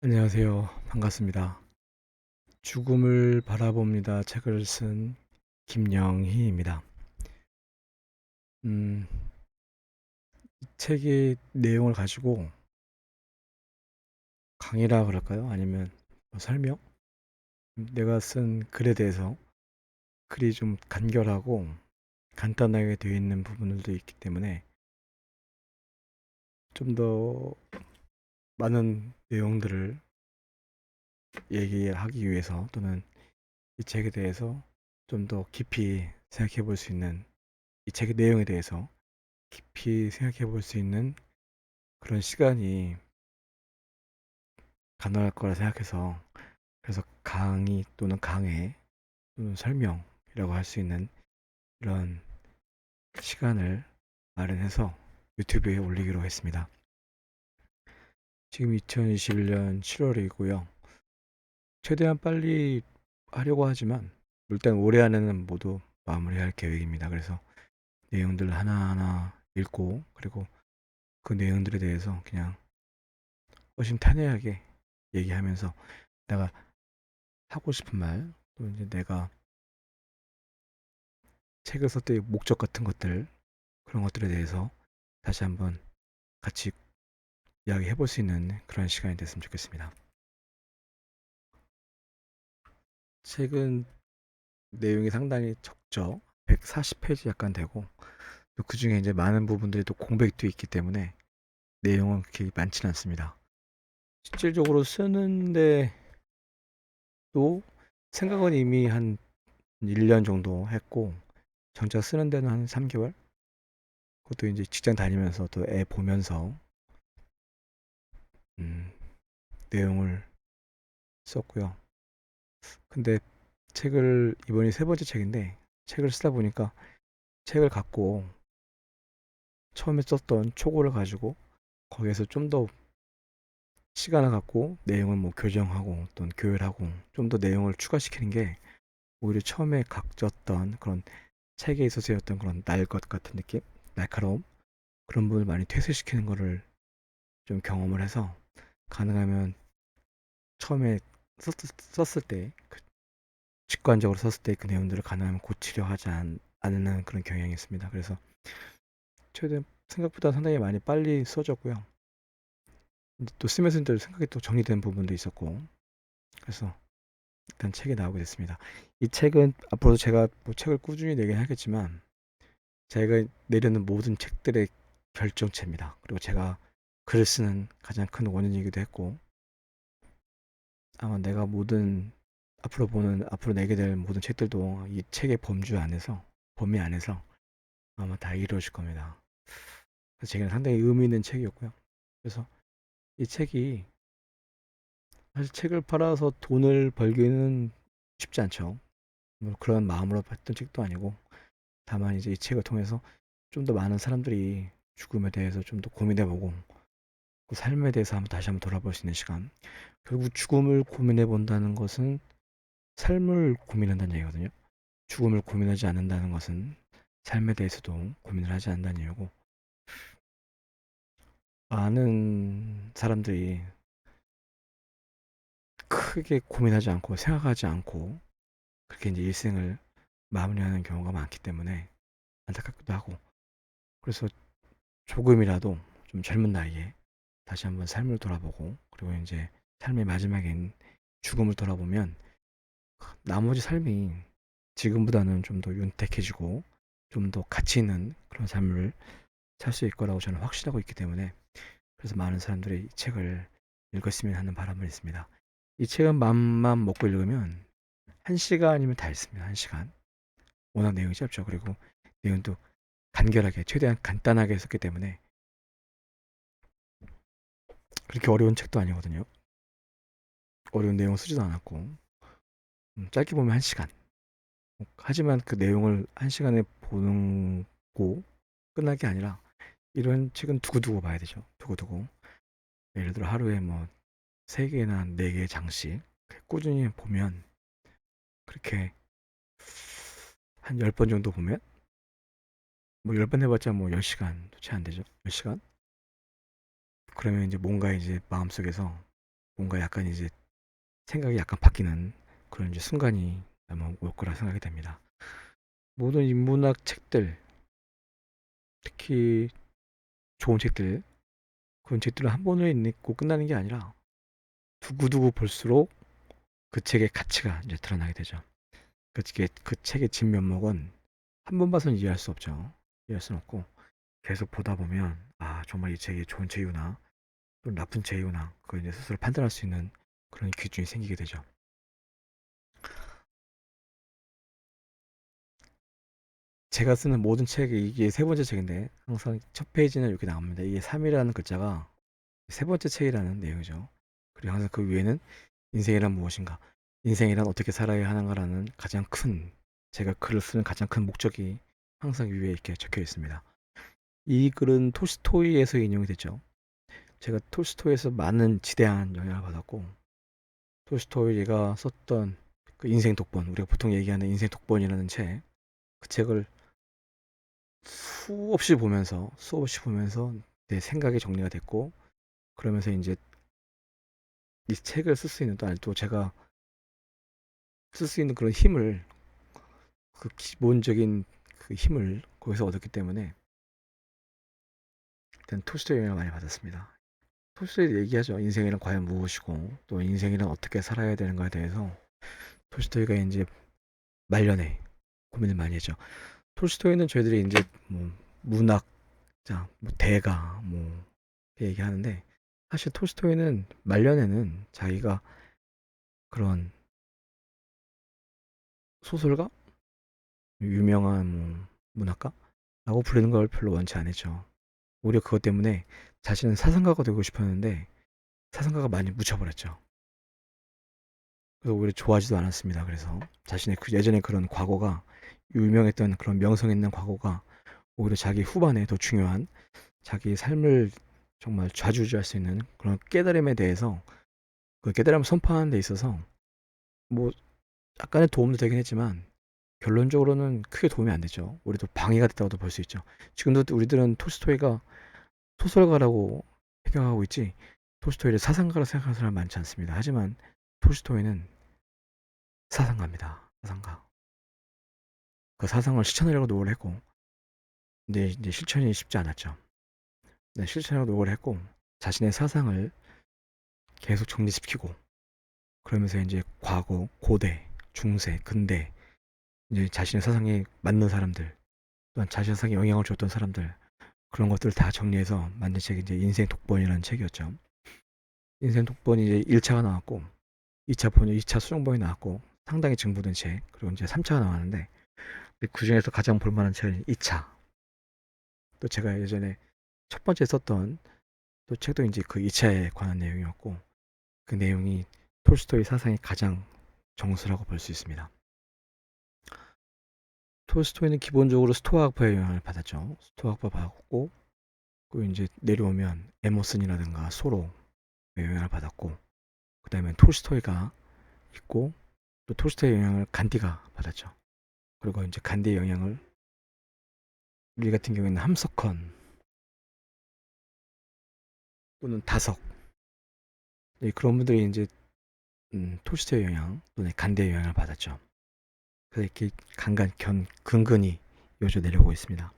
안녕하세요. 반갑습니다. 죽음을 바라봅니다. 책을 쓴 김영희입니다. 이 책의 내용을 가지고 강의라 그럴까요? 아니면 설명? 내가 쓴 글에 대해서 글이 좀 간결하고 간단하게 되어 있는 부분들도 있기 때문에 좀 더 많은 내용들을 얘기하기 위해서 또는 이 책에 대해서 좀 더 깊이 생각해 볼 수 있는 이 책의 내용에 대해서 깊이 생각해 볼 수 있는 그런 시간이 가능할 거라 생각해서 그래서 강의 또는 강해 또는 설명이라고 할 수 있는 이런 시간을 마련해서 유튜브에 올리기로 했습니다. 지금 2021년 7월이고요. 최대한 빨리 하려고 하지만 일단 올해 안에는 모두 마무리할 계획입니다. 그래서 내용들 하나하나 읽고 그리고 그 내용들에 대해서 그냥 허심탄회하게 얘기하면서 내가 하고 싶은 말, 또 이제 내가 책을 쓸 때의 목적 같은 것들, 그런 것들에 대해서 다시 한번 같이 이야기해 볼 수 있는 그런 시간이 됐으면 좋겠습니다. 책은 내용이 상당히 적죠. 140페이지 약간 되고, 또 그 중에 이제 많은 부분들이 또 공백도 있기 때문에 내용은 그렇게 많지는 않습니다. 실질적으로 쓰는데 또 생각은 이미 한 1년 정도 했고, 정작 쓰는 데는 한 3개월? 그것도 이제 직장 다니면서 또 애 보면서, 음, 내용을 썼고요. 근데 책을 이번이 세 번째 책인데 책을 쓰다 보니까 책을 갖고 처음에 썼던 초고를 가지고 거기에서 좀 더 시간을 갖고 내용을 뭐 교정하고 또는 교율하고 좀 더 내용을 추가시키는 게 오히려 처음에 각졌던 그런 책에 있어서의 어떤 그런 날 것 같은 느낌? 날카로움? 그런 부분을 많이 퇴소시키는 거를 좀 경험을 해서 가능하면 처음에 썼을 때 직관적으로 썼을 때 그 내용들을 가능하면 고치려 하지 않는 그런 경향이 있습니다. 그래서 최대 생각보다 상당히 많이 빨리 써졌고요. 또 쓰면서 또 생각이 또 정리된 부분도 있었고 그래서 일단 책이 나오게 됐습니다. 이 책은 앞으로도 제가 뭐 책을 꾸준히 내긴 하겠지만 제가 내려는 모든 책들의 결정체입니다. 그리고 제가 글을 쓰는 가장 큰 원인이기도 했고 아마 내가 모든 앞으로 내게 될 모든 책들도 이 책의 범위 안에서 아마 다 이루어질 겁니다. 그래서 제게는 상당히 의미 있는 책이었고요. 그래서 이 책이 사실 책을 팔아서 돈을 벌기는 쉽지 않죠. 뭐 그런 마음으로 했던 책도 아니고 다만 이제 이 책을 통해서 좀 더 많은 사람들이 죽음에 대해서 좀 더 고민해보고 그 삶에 대해서 다시 한번 돌아볼 수 있는 시간. 결국 죽음을 고민해 본다는 것은 삶을 고민한다는 얘기거든요. 죽음을 고민하지 않는다는 것은 삶에 대해서도 고민을 하지 않는다는 얘기고 많은 사람들이 크게 고민하지 않고 생각하지 않고 그렇게 이제 일생을 마무리하는 경우가 많기 때문에 안타깝기도 하고 그래서 조금이라도 좀 젊은 나이에 다시 한번 삶을 돌아보고 그리고 이제 삶의 마지막엔 죽음을 돌아보면 나머지 삶이 지금보다는 좀 더 윤택해지고 좀 더 가치 있는 그런 삶을 살 수 있을 거라고 저는 확신하고 있기 때문에 그래서 많은 사람들이 이 책을 읽었으면 하는 바람을 있습니다. 이 책은 맘만 먹고 읽으면 1시간이면 다 읽습니다. 1시간. 워낙 내용이 짧죠. 그리고 내용도 간결하게 최대한 간단하게 썼기 때문에 그렇게 어려운 책도 아니거든요. 어려운 내용 쓰지도 않았고 짧게 보면 1시간. 하지만 그 내용을 1시간에 보는 고 끝날 게 아니라 이런 책은 두고두고 봐야 되죠. 두고두고. 예를 들어 하루에 뭐 3개나 4개 장씩 꾸준히 보면 그렇게 한 10번 정도 보면 뭐 10번 해봤자 뭐 10시간도 채 안 되죠. 10시간? 그러면 이제 뭔가 이제 마음속에서 뭔가 약간 이제 생각이 약간 바뀌는 그런 이제 순간이 아마 올 거라 생각이 됩니다. 모든 인문학 책들, 특히 좋은 책들, 그런 책들은 한 번에 읽고 끝나는 게 아니라 두고두고 볼수록 그 책의 가치가 이제 드러나게 되죠. 그 책의 진면목은 한 번 봐서는 이해할 수 없죠. 이해할 수는 없고 계속 보다 보면 아 정말 이 책이 좋은 책이구나 또는 나쁜 책이구나 그걸 이제 스스로 판단할 수 있는 그런 기준이 생기게 되죠. 제가 쓰는 모든 책이 이게 세 번째 책인데 항상 첫 페이지는 이렇게 나옵니다. 이게 3이라는 글자가 세 번째 책이라는 내용이죠. 그리고 항상 그 위에는 인생이란 무엇인가, 인생이란 어떻게 살아야 하는가라는 가장 큰 제가 글을 쓰는 가장 큰 목적이 항상 위에 이렇게 적혀 있습니다. 이 글은 톨스토이에서 인용이 됐죠. 제가 톨스토이에서 많은 지대한 영향을 받았고 톨스토이가 썼던 그 인생 독본, 우리가 보통 얘기하는 인생 독본이라는 책, 그 책을 수없이 보면서 내 생각이 정리가 됐고 그러면서 이제 이 책을 쓸 수 있는 또 제가 쓸 수 있는 그런 힘을 그 기본적인 그 힘을 거기서 얻었기 때문에 일단 톨스토이 영향을 많이 받았습니다. 톨스토이 얘기하죠. 인생이란 과연 무엇이고 또 인생이란 어떻게 살아야 되는가에 대해서 톨스토이가 이제 말년에 고민을 많이 했죠. 톨스토이는 저희들이 이제 뭐 문학자, 뭐 대가 뭐 얘기하는데 사실 톨스토이는 말년에는 자기가 그런 소설가, 유명한 뭐 문학가라고 부르는 걸 별로 원치 않았죠. 오히려 그것 때문에 자신은 사상가가 되고 싶었는데 사상가가 많이 묻혀버렸죠. 그래서 오히려 좋아하지도 않았습니다. 그래서 자신의 그 예전에 그런 과거가 유명했던 그런 명성 있는 과거가 오히려 자기 후반에 더 중요한 자기 삶을 정말 좌지우지할 수 있는 그런 깨달음에 대해서 그 깨달음을 선포하는 데 있어서 뭐 약간의 도움도 되긴 했지만 결론적으로는 크게 도움이 안 됐죠. 우리도 방해가 됐다고도 볼 수 있죠. 지금도 우리들은 톨스토이가 소설가라고 생각하고 있지 톨스토이를 사상가로 생각하는 사람 많지 않습니다. 하지만 톨스토이는 사상가입니다. 사상가. 그 사상을 실천하려고 노력을 했고 근데 이제 실천이 쉽지 않았죠. 네, 실천하려고 노력을 했고 자신의 사상을 계속 정리시키고 그러면서 이제 과거, 고대, 중세, 근대 이제 자신의 사상에 맞는 사람들 또한 자신의 사상에 영향을 줬던 사람들 그런 것들을 다 정리해서 만든 책이 이제 인생 독본이라는 책이었죠. 인생 독본이 이제 1차가 나왔고 2차 번역, 2차 수정본이 나왔고 상당히 증부된 책 그리고 이제 3차가 나왔는데 그 중에서 가장 볼만한 책은 2차. 또 제가 예전에 첫 번째 썼던 또 책도 이제 그 2차에 관한 내용이었고 그 내용이 톨스토이 사상의 가장 정수라고 볼 수 있습니다. 톨스토이는 기본적으로 스토아학파의 영향을 받았죠. 스토아학파 받았고 그리고 이제 내려오면 에머슨이라든가 소로의 영향을 받았고 그 다음에 톨스토이가 있고 또 톨스토이의 영향을 간디가 받았죠. 그리고 이제 간디의 영향을 우리 같은 경우에는 함석헌 또는 다석 그런 분들이 이제 톨스토이의 영향 또는 간디의 영향을 받았죠. 그래서 이렇게 근근히 이어져 내려오고 있습니다.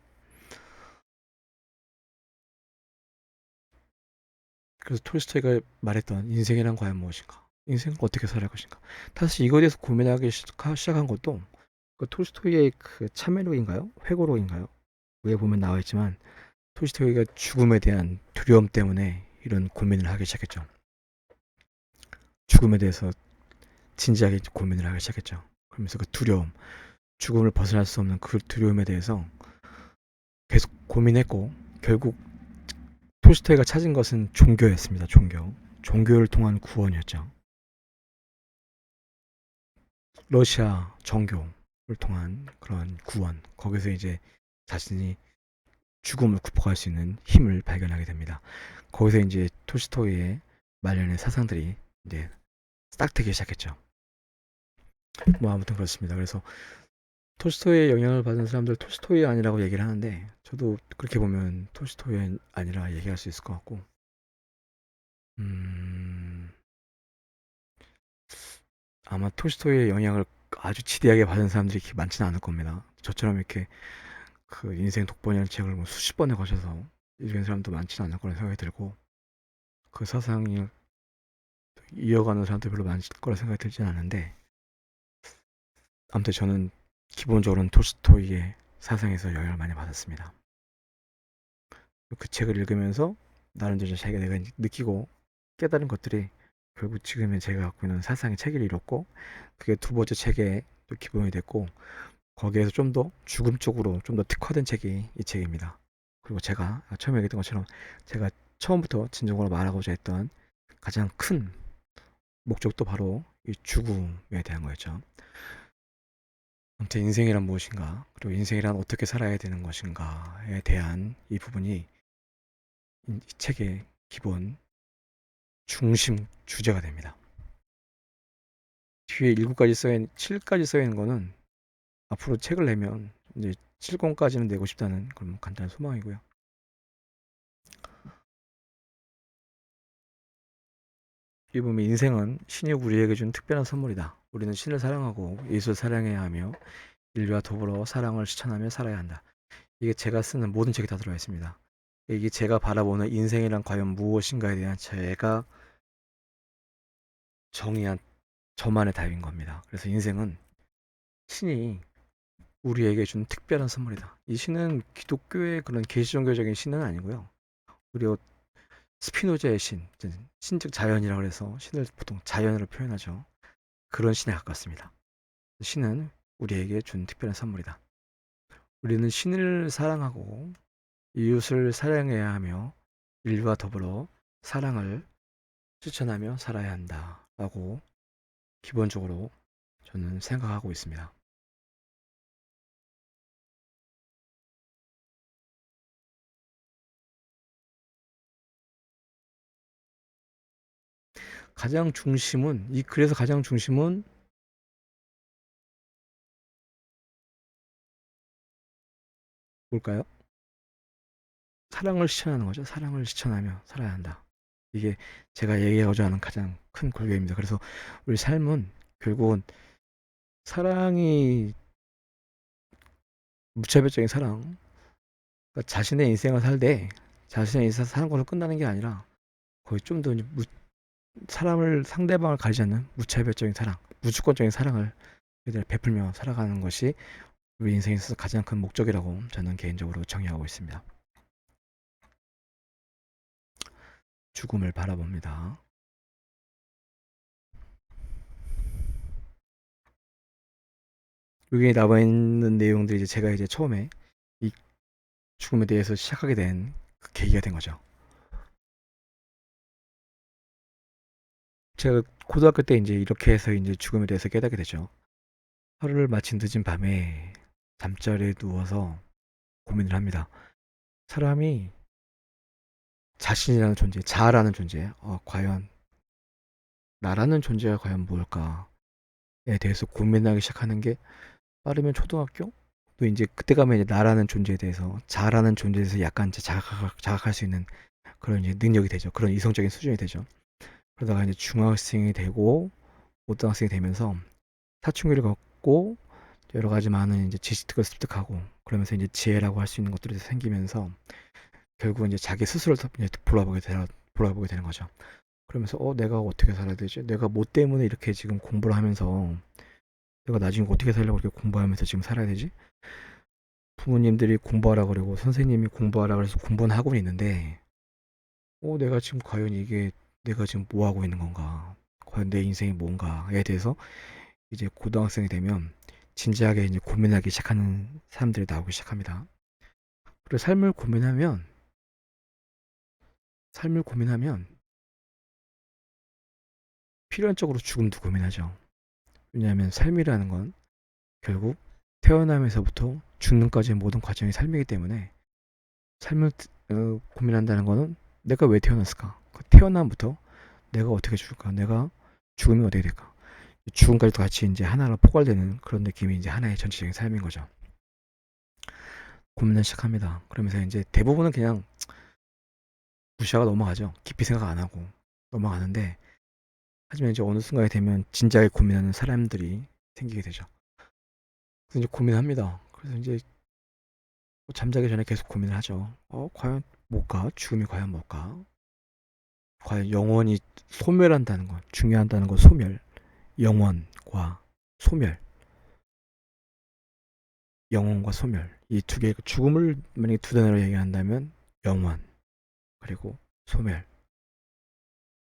그래서 톨스토이가 말했던 인생이란 과연 무엇인가? 인생은 어떻게 살아갈 것인가? 사실 이거에 대해서 고민하기 시작한 것도 그 톨스토이의 그 참회록인가요? 회고록인가요? 위에 보면 나와 있지만 톨스토이가 죽음에 대한 두려움 때문에 이런 고민을 하기 시작했죠. 죽음에 대해서 진지하게 고민을 하기 시작했죠. 그러면서 그 두려움, 죽음을 벗어날 수 없는 그 두려움에 대해서 계속 고민했고 결국 톨스토이가 찾은 것은 종교였습니다. 종교. 종교를 통한 구원이었죠. 러시아 정교를 통한 그런 구원. 거기서 이제 자신이 죽음을 극복할 수 있는 힘을 발견하게 됩니다. 거기서 이제 톨스토이의 말년의 사상들이 이제 싹트기 시작했죠. 뭐 아무튼 그렇습니다. 그래서 톨스토이의 영향을 받은 사람들 톨스토이 아니라고 얘기를 하는데 저도 그렇게 보면 톨스토이 아니라 얘기할 수 있을 것 같고 아마 톨스토이의 영향을 아주 지대하게 받은 사람들이 이렇게 많지는 않을 겁니다. 저처럼 이렇게 그 인생 독번이라는 책을 뭐 수십 번에 걸쳐서 읽은 사람도 많지는 않을 거라 생각이 들고, 그 사상을 이어가는 사람도 별로 많을 거라 생각이 들지는 않은데, 아무튼 저는 기본적으로는 톨스토이의 사상에서 영향을 많이 받았습니다. 그 책을 읽으면서 나름대로 자기가 내가 느끼고 깨달은 것들이 결국 지금의 제가 갖고 있는 사상의 체계를 이뤘고, 그게 두 번째 책의 또 기본이 됐고, 거기에서 좀 더 죽음 쪽으로 좀 더 특화된 책이 이 책입니다. 그리고 제가 처음에 얘기했던 것처럼 제가 처음부터 진정으로 말하고자 했던 가장 큰 목적도 바로 이 죽음에 대한 거였죠. 아무튼 인생이란 무엇인가, 그리고 인생이란 어떻게 살아야 되는 것인가에 대한 이 부분이 이 책의 기본 중심 주제가 됩니다. 뒤에 7가지 써있는 7까지 써있는 거는 앞으로 책을 내면 이제 7권까지는 내고 싶다는 그런 간단한 소망이고요. 이 보면 인생은 신이 우리에게 준 특별한 선물이다. 우리는 신을 사랑하고 예수를 사랑해야 하며 인류와 더불어 사랑을 실천하며 살아야 한다. 이게 제가 쓰는 모든 책에 다 들어가 있습니다. 이게 제가 바라보는 인생이란 과연 무엇인가에 대한 제가 정의한 저만의 답인 겁니다. 그래서 인생은 신이 우리에게 준 특별한 선물이다. 이 신은 기독교의 그런 계시 종교적인 신은 아니고요. 그리고 스피노자의 신, 신즉 자연이라고 해서 신을 보통 자연으로 표현하죠. 그런 신에 가깝습니다. 신은 우리에게 준 특별한 선물이다. 우리는 신을 사랑하고 이웃을 사랑해야 하며 인류와 더불어 사랑을 실천하며 살아야 한다라고 기본적으로 저는 생각하고 있습니다. 가장 중심은 이 글에서 가장 중심은 뭘까요? 사랑을 실천하는 거죠. 사랑을 실천하며 살아야 한다. 이게 제가 얘기하고자 하는 가장 큰 골격입니다. 그래서 우리 삶은 결국은 사랑이 무차별적인 사랑, 그러니까 자신의 인생을 살되 자신의 인생 사는 것으로 끝나는 게 아니라 거의 좀 더 사람을 상대방을 가리지 않는 무차별적인 사랑, 무주권적인 사랑을 베풀며 살아가는 것이 우리 인생에 있어서 가장 큰 목적이라고 저는 개인적으로 정의하고 있습니다. 죽음을 바라봅니다. 여기에 나와 있는 내용들이 이제 제가 이제 처음에 이 죽음에 대해서 시작하게 된 그 계기가 된 거죠. 제가 고등학교 때 이제 이렇게 해서 이제 죽음에 대해서 깨닫게 되죠. 하루를 마친 늦은 밤에 잠자리에 누워서 고민을 합니다. 사람이 자신이라는 존재, 자아라는 존재, 과연 나라는 존재가 과연 뭘까에 대해서 고민하기 시작하는 게 빠르면 초등학교? 또 이제 그때 가면 이제 나라는 존재에 대해서, 자아라는 존재에 대해서 약간 이제 자각할 수 있는 그런 이제 능력이 되죠. 그런 이성적인 수준이 되죠. 그러다가 이제 중학생이 되고 고등학생이 되면서 사춘기를 겪고 여러 가지 많은 이제 지식들을 습득하고 그러면서 이제 지혜라고 할 수 있는 것들이 생기면서 결국은 이제 자기 스스로를 이제 돌아보게 되는 거죠. 그러면서 내가 어떻게 살아야 되지? 내가 뭐 때문에 이렇게 지금 공부를 하면서 내가 나중에 어떻게 살려고 이렇게 공부하면서 지금 살아야 되지? 부모님들이 공부하라 그러고 선생님이 공부하라 그래서 공부는 하고 있는데 내가 지금 과연 이게 내가 지금 뭐 하고 있는 건가? 과연 내 인생이 뭔가에 대해서 이제 고등학생이 되면 진지하게 이제 고민하기 시작하는 사람들이 나오기 시작합니다. 그리고 삶을 고민하면 필연적으로 죽음도 고민하죠. 왜냐하면 삶이라는 건 결국 태어나면서부터 죽는까지의 모든 과정이 삶이기 때문에 삶을 고민한다는 거는 내가 왜 태어났을까? 그 태어남부터 내가 어떻게 죽을까? 내가 죽으면 어떻게 될까? 죽음까지도 같이 이제 하나로 포괄되는 그런 느낌이 이제 하나의 전체적인 삶인 거죠. 고민을 시작합니다. 그러면서 이제 대부분은 그냥 무시하고 넘어가죠. 깊이 생각 안 하고 넘어가는데 하지만 이제 어느 순간이 되면 진지하게 고민하는 사람들이 생기게 되죠. 그래서 이제 고민합니다. 그래서 이제 잠자기 전에 계속 고민을 하죠. 과연 뭘까? 죽음이 과연 뭘까? 과연 영원히 소멸한다는 건, 중요하다는 건 소멸, 영원과 소멸, 영원과 소멸. 이 두 개, 죽음을 만약에 두 단어로 얘기한다면 영원, 그리고 소멸.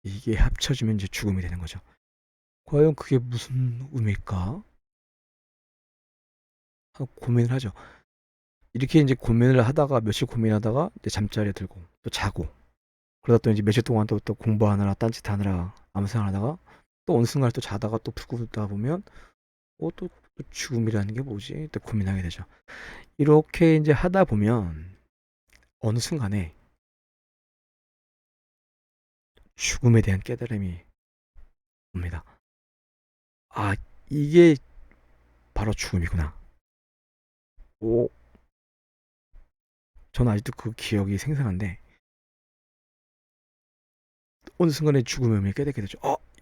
이게 합쳐지면 이제 죽음이 되는 거죠. 과연 그게 무슨 의미일까? 하고 고민을 하죠. 이렇게 이제 고민을 하다가 며칠 고민하다가 이제 잠자리에 들고 또 자고 그러다 또 이제 며칠 동안 또 공부하느라 딴짓 하느라 아무 생각 안 하다가 또 어느 순간에 또 자다가 또 불고 다 보면 또 죽음이라는 게 뭐지? 또 고민하게 되죠. 이렇게 이제 하다 보면 어느 순간에 죽음에 대한 깨달음이 옵니다. 아, 이게 바로 죽음이구나. 오, 저는 아직도 그 기억이 생생한데 어느 순간에 죽음의 의미를 깨닫게 되죠.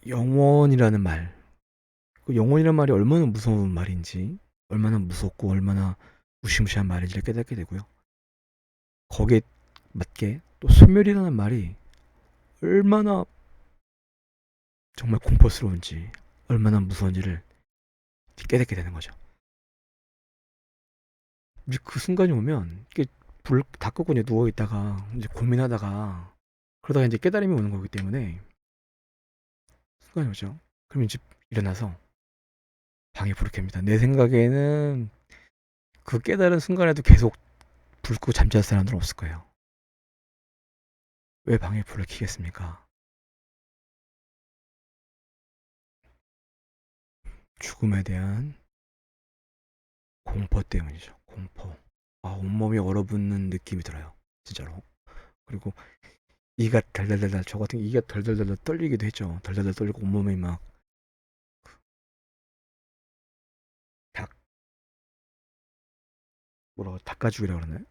영원이라는 말. 그 영혼이란 말이 얼마나 무서운 말인지, 얼마나 무섭고 얼마나 무시무시한 말인지를 깨닫게 되고요. 거기에 맞게 또 소멸이라는 말이 얼마나 정말 공포스러운지, 얼마나 무서운지를 깨닫게 되는 거죠. 이제 그 순간이 오면 이게 불 다 끄고 이제 누워 있다가 이제 고민하다가 그러다가 이제 깨달음이 오는 거기 때문에 순간이 오죠. 그럼 이제 일어나서 방에 불을 켭니다. 내 생각에는 그 깨달은 순간에도 계속 불 끄고 잠잘 사람들은 없을 거예요. 왜 방에 불을 켜겠습니까? 죽음에 대한 공포 때문이죠. 공포. 온몸이 얼어붙는 느낌이 들어요. 진짜로. 그리고 이가 덜덜덜 저 같은 이가 덜덜덜 떨리기도 했죠. 덜덜덜 떨리고 온몸이 막 닭, 뭐라고 닭가죽이라 그러나요?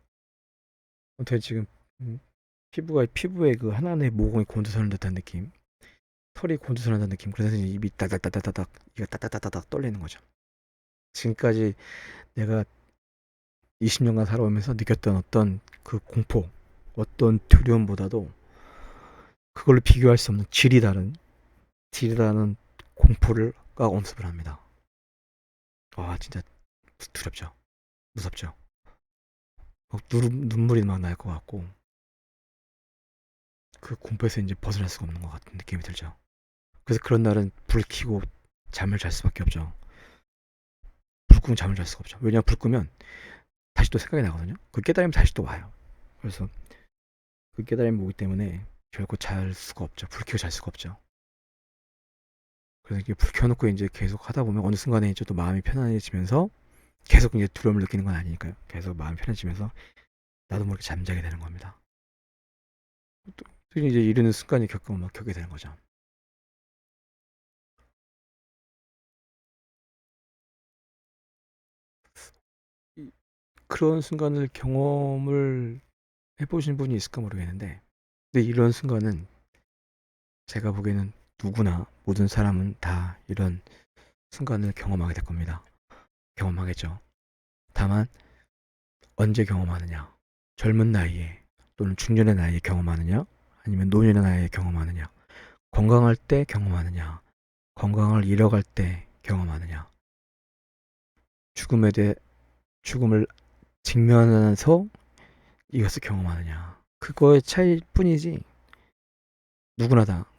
아무튼 지금 음, 피부에 그 하나하나의 모공이 곤두서는 듯한 느낌. 털이 곤두서는 듯한 느낌. 그래서 입이 따닥따닥따닥 이가 따닥따닥따닥 떨리는 거죠. 지금까지 내가 20년간 살아오면서 느꼈던 어떤 그 공포, 어떤 두려움보다도 그걸로 비교할 수 없는 질이 다른 공포를가 엄습을 합니다. 진짜 두렵죠. 무섭죠. 눈물이 막 날 것 같고 그 공포에서 이제 벗어날 수가 없는 것 같은 느낌이 들죠. 그래서 그런 날은 불 켜고 잠을 잘 수밖에 없죠. 불 끄고 잠을 잘 수가 없죠. 왜냐면 불 끄면 다시 또 생각이 나거든요. 그 깨달으면 다시 또 와요. 그래서 그 깨달음이 오기 때문에 결코 잘 수가 없죠. 불 켜고 잘 수가 없죠. 그래서 이게 불 켜놓고 이제 계속 하다 보면 어느 순간에 이제 또 마음이 편안해지면서 계속 이제 두려움을 느끼는 건 아니니까요. 계속 마음이 편해지면서 나도 모르게 잠자게 되는 겁니다. 또 이제 이르는 순간이 겪게 되는 거죠. 그런 순간을 경험을 해보신 분이 있을까 모르겠는데, 근데 이런 순간은 제가 보기에는 누구나 모든 사람은 다 이런 순간을 경험하게 될 겁니다. 경험하겠죠. 다만 언제 경험하느냐, 젊은 나이에 또는 중년의 나이에 경험하느냐, 아니면 노년의 나이에 경험하느냐, 건강할 때 경험하느냐, 건강을 잃어갈 때 경험하느냐, 죽음에 대해 죽음을 직면하면서 이것을 경험하느냐, 그거의 차이일 뿐이지 누구나 다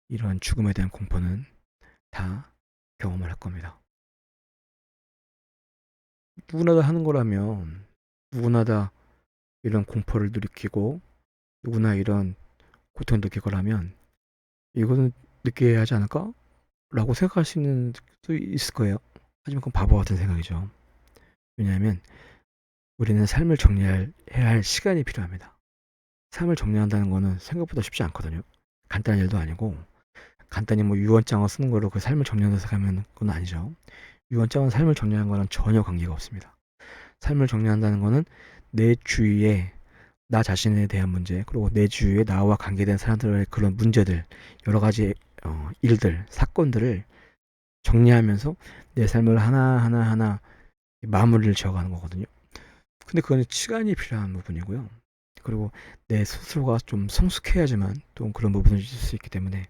이런 죽음에 대한 공포는 다 경험을 할 겁니다. 누구나 다 하는 거라면 누구나 다 이런 공포를 느끼고 누구나 이런 고통을 느낄 거라면 이거는 느껴야 하지 않을까? 라고 생각할 수 있는 수 있을 거예요. 하지만 그건 바보 같은 생각이죠. 왜냐하면 우리는 삶을 정리해야 할 시간이 필요합니다. 삶을 정리한다는 거는 생각보다 쉽지 않거든요. 간단한 일도 아니고 간단히 뭐 유언장을 쓰는 거로 그 삶을 정리한다 생각하면 그건 아니죠. 유언장은 삶을 정리하는 거랑 전혀 관계가 없습니다. 삶을 정리한다는 거는 내 주위에 나 자신에 대한 문제 그리고 내 주위에 나와 관계된 사람들의 그런 문제들 여러 가지 일들, 사건들을 정리하면서 내 삶을 하나하나 마무리를 지어가는 거거든요. 근데 그거는 시간이 필요한 부분이고요. 그리고 내 스스로가 좀 성숙해야지만 또 그런 부분을 잊을 수 있기 때문에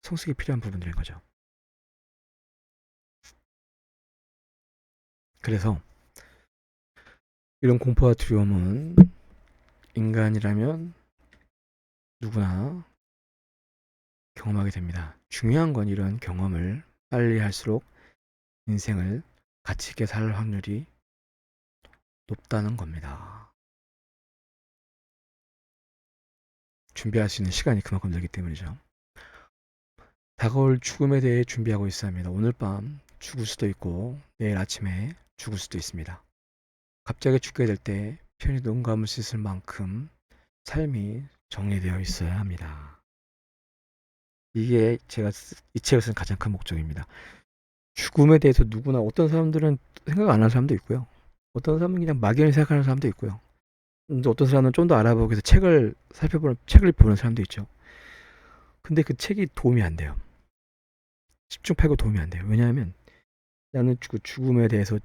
성숙이 필요한 부분들인 거죠. 그래서 이런 공포와 두려움은 인간이라면 누구나 경험하게 됩니다. 중요한 건 이런 경험을 빨리 할수록 인생을 가치 있게 살 확률이 높다는 겁니다. 준비할 수 있는 시간이 그만큼 늘기 때문이죠. 다가올 죽음에 대해 준비하고 있어야 합니다. 오늘 밤 죽을 수도 있고 내일 아침에 죽을 수도 있습니다. 갑자기 죽게 될 때 편히 눈 감을 수 있을 만큼 삶이 정리되어 있어야 합니다. 이게 제가 이 책을 쓴 가장 큰 목적입니다. 죽음에 대해서 누구나 어떤 사람들은 생각 안 하는 사람도 있고요. 어떤 사람은 그냥 막연히 생각하는 사람도 있고요. 근데 어떤 사람은 좀 더 알아보기 위해서 책을 보는 사람도 있죠. 근데 그 책이 도움이 안 돼요. 10중 8구 도움이 안 돼요. 왜냐하면 나는 죽음에 대해서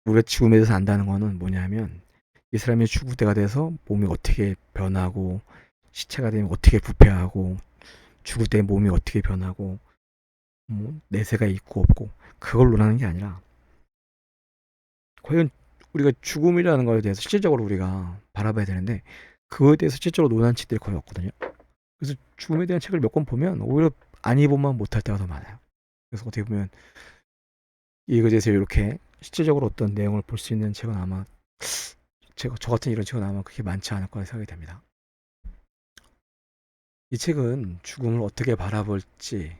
우리가 죽음에 대해서 안다는 거는 뭐냐면 이 사람이 죽을 때가 돼서 몸이 어떻게 변하고 시체가 되면 어떻게 부패하고 죽을 때 몸이 어떻게 변하고 뭐 내세가 있고 없고 그걸 논하는 게 아니라 과연 우리가 죽음이라는 거에 대해서 실질적으로 우리가 바라봐야 되는데 그거에 대해서 실질적으로 논하는 책들이 거의 없거든요. 그래서 죽음에 대한 책을 몇 권 보면 오히려 안 입어만 못할 때가 더 많아요. 그래서 어떻게 보면 이거에 대해서 이렇게 실질적으로 어떤 내용을 볼 수 있는 책은 아마 저 같은 이런 책은 아마 그렇게 많지 않을 거라 생각이 됩니다. 이 책은 죽음을 어떻게 바라볼지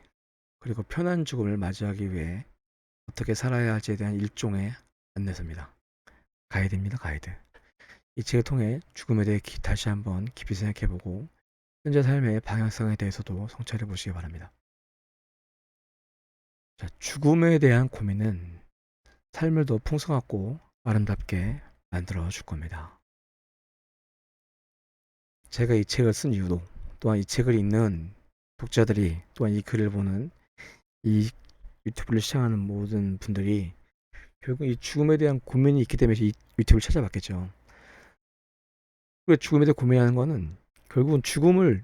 그리고 편한 죽음을 맞이하기 위해 어떻게 살아야 할지에 대한 일종의 안내서입니다. 가이드입니다. 가이드. 이 책을 통해 죽음에 대해 다시 한번 깊이 생각해보고 현재 삶의 방향성에 대해서도 성찰해 보시기 바랍니다. 자, 죽음에 대한 고민은 삶을 더 풍성하고 아름답게 만들어 줄 겁니다. 제가 이 책을 쓴 이유도 또한 이 책을 읽는 독자들이 또한 이 글을 보는 이 유튜브를 시청하는 모든 분들이 결국 이 죽음에 대한 고민이 있기 때문에 이 유튜브를 찾아봤겠죠. 그 죽음에 대해 고민하는 거는 결국은 죽음을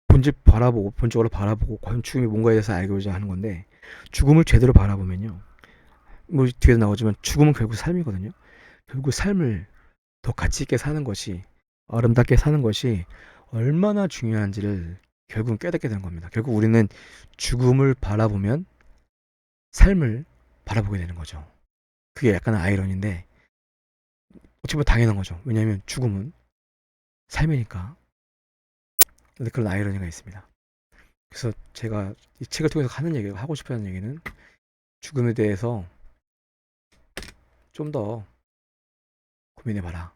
본적으로 바라보고 과연 죽음이 뭔가에 대해서 알고자 하는 건데 죽음을 제대로 바라보면요. 뭐 뒤에서 나오지만 죽음은 결국 삶이거든요. 결국 삶을 더 가치 있게 사는 것이 아름답게 사는 것이 얼마나 중요한지를 결국은 깨닫게 되는 겁니다. 결국 우리는 죽음을 바라보면 삶을 바라보게 되는 거죠. 그게 약간 아이러니인데 어찌 보면 당연한 거죠. 왜냐하면 죽음은 삶이니까. 근데 그런 아이러니가 있습니다. 그래서 제가 이 책을 통해서 하고 싶어 하는 얘기는 죽음에 대해서 좀 더 고민해봐라.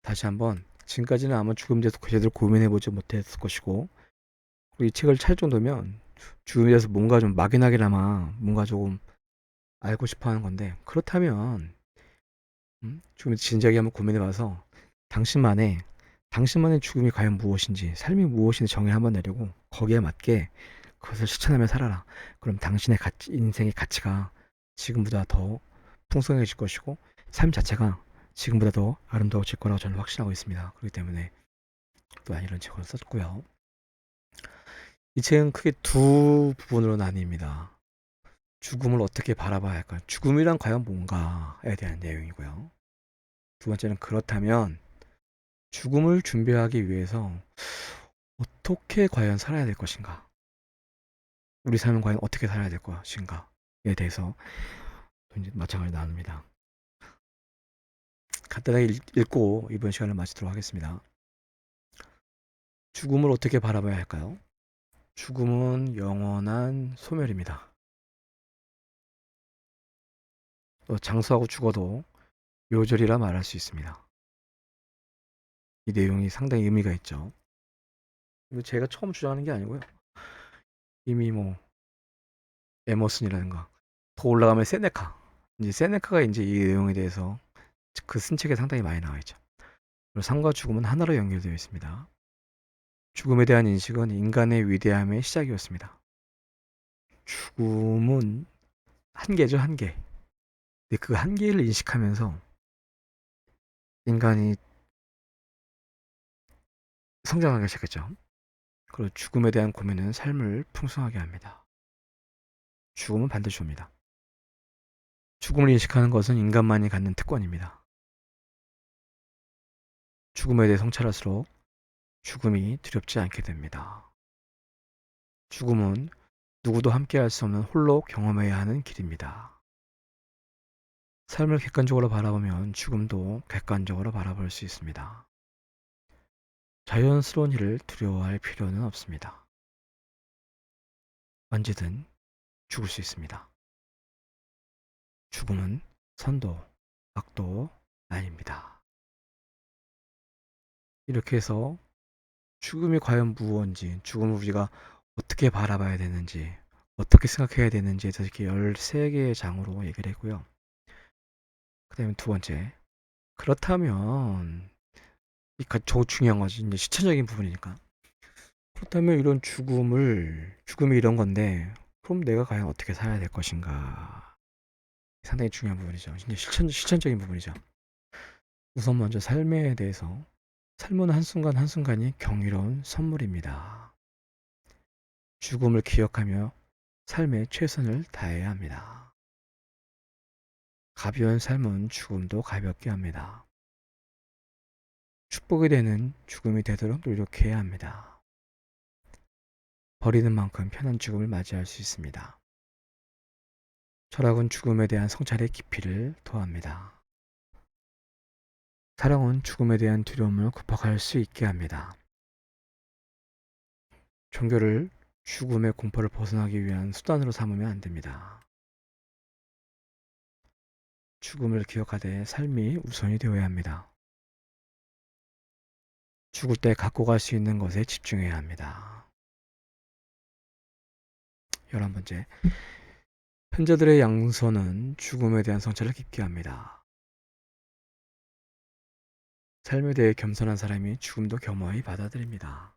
다시 한번 지금까지는 아마 죽음에 대해서 제대로 고민해보지 못했을 것이고 그리고 이 책을 찰 정도면 죽음에 대해서 뭔가 좀 막연하게나마 뭔가 조금 알고 싶어 하는 건데 그렇다면 죽음에 진지하게 한번 고민해봐서 당신만의 당신만의 죽음이 과연 무엇인지 삶이 무엇인지 정의를 한번 내리고 거기에 맞게 그것을 실천하며 살아라. 그럼 당신의 인생의 가치가 지금보다 더 풍성해질 것이고 삶 자체가 지금보다 더 아름다워질 거라고 저는 확신하고 있습니다. 그렇기 때문에 또한 이런 책을 썼고요. 이 책은 크게 두 부분으로 나뉩니다. 죽음을 어떻게 바라봐야 할까? 죽음이란 과연 뭔가에 대한 내용이고요. 두 번째는 그렇다면 죽음을 준비하기 위해서 어떻게 과연 살아야 될 것인가? 우리 삶은 과연 어떻게 살아야 될 것인가에 대해서 이제 마찬가지로 나눕니다. 간단하게 읽고 이번 시간을 마치도록 하겠습니다. 죽음을 어떻게 바라봐야 할까요? 죽음은 영원한 소멸입니다. 또 장수하고 죽어도 묘절이라 말할 수 있습니다. 이 내용이 상당히 의미가 있죠. 이거 제가 처음 주장하는 게 아니고요. 이미 뭐 에머슨이라든가 더 올라가면 세네카가 이제 이 내용에 대해서 그 쓴 책에 상당히 많이 나와 있죠. 그리고 삶과 죽음은 하나로 연결되어 있습니다. 죽음에 대한 인식은 인간의 위대함의 시작이었습니다. 죽음은 한계죠, 한계. 근데 그 한계를 인식하면서 인간이 성장하기 시작했죠. 그리고 죽음에 대한 고민은 삶을 풍성하게 합니다. 죽음은 반드시 옵니다. 죽음을 인식하는 것은 인간만이 갖는 특권입니다. 죽음에 대해 성찰할수록 죽음이 두렵지 않게 됩니다. 죽음은 누구도 함께할 수 없는 홀로 경험해야 하는 길입니다. 삶을 객관적으로 바라보면 죽음도 객관적으로 바라볼 수 있습니다. 자연스러운 일을 두려워할 필요는 없습니다. 언제든 죽을 수 있습니다. 죽음은 선도, 악도 아닙니다. 이렇게 해서 죽음이 과연 무엇인지, 죽음을 우리가 어떻게 바라봐야 되는지, 어떻게 생각해야 되는지에 대해서 이렇게 13개의 장으로 얘기를 했고요. 그 다음에 두 번째, 그렇다면 저 중요한 거지. 이제 실천적인 부분이니까. 그렇다면 이런 죽음이 이런 건데, 그럼 내가 과연 어떻게 살아야 될 것인가? 상당히 중요한 부분이죠. 이제 실천적인 부분이죠. 우선 먼저 삶에 대해서, 삶은 한순간 한순간이 경이로운 선물입니다. 죽음을 기억하며 삶에 최선을 다해야 합니다. 가벼운 삶은 죽음도 가볍게 합니다. 축복이 되는 죽음이 되도록 노력해야 합니다. 버리는 만큼 편한 죽음을 맞이할 수 있습니다. 철학은 죽음에 대한 성찰의 깊이를 더합니다. 사랑은 죽음에 대한 두려움을 극복할 수 있게 합니다. 종교를 죽음의 공포를 벗어나기 위한 수단으로 삼으면 안 됩니다. 죽음을 기억하되 삶이 우선이 되어야 합니다. 죽을 때 갖고 갈 수 있는 것에 집중해야 합니다. 11번째, 현자들의 양손은 죽음에 대한 성찰을 깊게 합니다. 삶에 대해 겸손한 사람이 죽음도 겸허히 받아들입니다.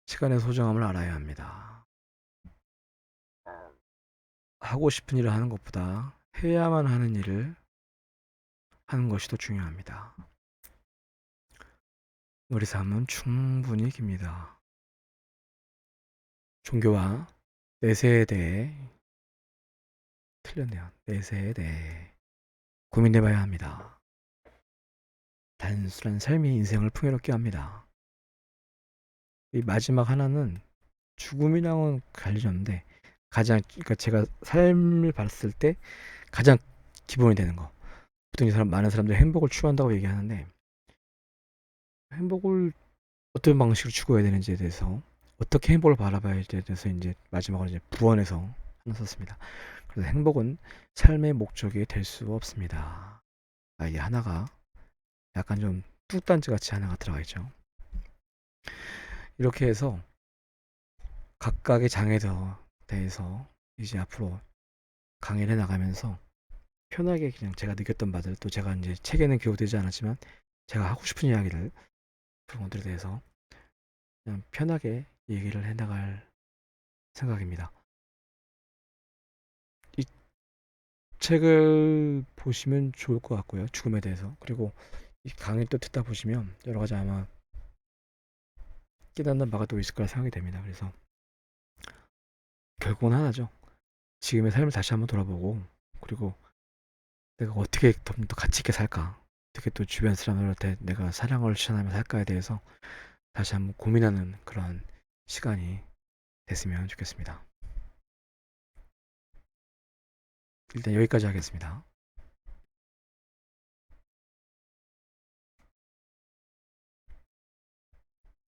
시간의 소중함을 알아야 합니다. 하고 싶은 일을 하는 것보다 해야만 하는 일을 하는 것이 더 중요합니다. 우리 삶은 충분히 깁니다. 종교와 내세에 대해 틀렸네요. 내세에 대해 고민해봐야 합니다. 단순한 삶이 인생을 풍요롭게 합니다. 이 마지막 하나는 죽음이랑은 관련이 없는데 그러니까 제가 삶을 봤을 때 가장 기본이 되는 거. 보통 많은 사람들이 행복을 추구한다고 얘기하는데 행복을 어떤 방식으로 추구해야 되는지에 대해서 어떻게 행복을 바라봐야 되에 대해서 이제 마지막으로 이제 부언해서 하나 썼습니다. 그래서 행복은 삶의 목적이 될 수 없습니다. 이 하나가 약간 좀 뚝단지 같이 하나가 들어가 있죠. 이렇게 해서 각각의 장에 대해서 이제 앞으로 강의를 해 나가면서 편하게 그냥 제가 느꼈던 바들 또 제가 이제 책에는 기록되지 않았지만 제가 하고 싶은 이야기들 그런 것들에 대해서 그냥 편하게 얘기를 해 나갈 생각입니다. 이 책을 보시면 좋을 것 같고요. 죽음에 대해서. 그리고 이 강의 또 듣다 보시면 여러 가지 아마 깨닫는 바가 또 있을 거라 생각이 됩니다. 그래서 결국은 하나죠. 지금의 삶을 다시 한번 돌아보고 그리고 내가 어떻게 좀 더 가치 있게 살까? 어떻게 또 주변 사람들한테 내가 사랑을 실천하며 살까에 대해서 다시 한번 고민하는 그런 시간이 됐으면 좋겠습니다. 일단 여기까지 하겠습니다.